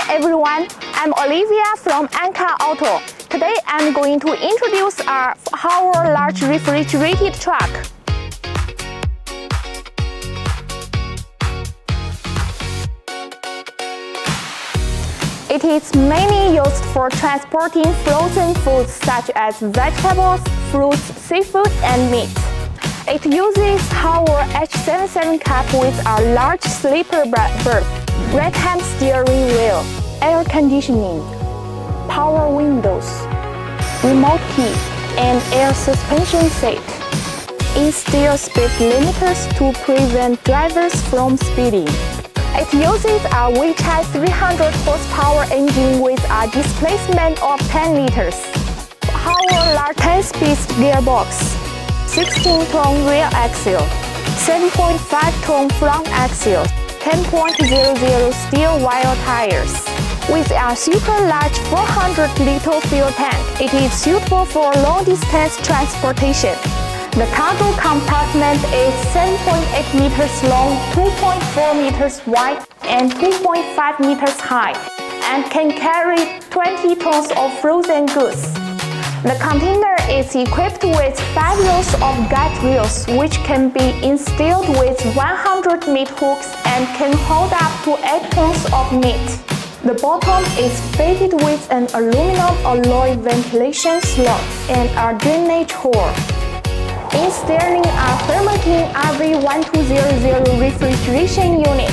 everyone, I'm Olivia from Anka Auto. Today I'm going to introduce our HOWO large refrigerated truck. It is mainly used for transporting frozen foods such as vegetables, fruits, seafood, and meat. It uses HOWO H77 cab with a large sleeper berth, right-hand steering wheel, air conditioning, power windows, remote key, and air suspension seat. It steers speed limiters to prevent drivers from speeding. It uses a Weichai 300 horsepower engine with a displacement of 10 liters. HOWO large 10-speed gearbox, 16-ton rear axle, 7.5-ton front axle, 10.00 steel wheel tires. With a super large 400-liter fuel tank, it is suitable for long-distance transportation. The cargo compartment is 7.8 meters long, 2.4 meters wide, and 2.5 meters high, and can carry 20 tons of frozen goods. The container is equipped with 5 rows of guide rails, which can be installed with 100 meat hooks and can hold up to 8 tons of meat. The bottom is fitted with an aluminum alloy ventilation slot and a drainage hole. Installing a Thermaltine RV1200 refrigeration unit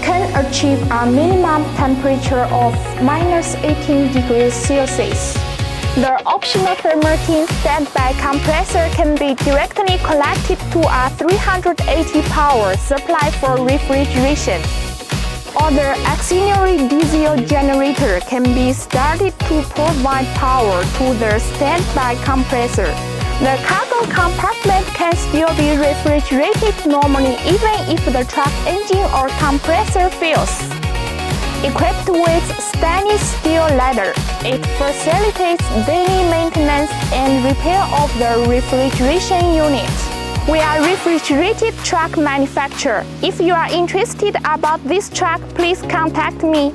can achieve a minimum temperature of -18 degrees Celsius. The optional Thermaltine standby compressor can be directly connected to a 380 power supply for refrigeration. Other auxiliary diesel generator can be started to provide power to the standby compressor. The cargo compartment can still be refrigerated normally even if the truck engine or compressor fails. Equipped with stainless steel leather, it facilitates daily maintenance and repair of the refrigeration unit. We are a refrigerated truck manufacturer. If you are interested about this truck, please contact me.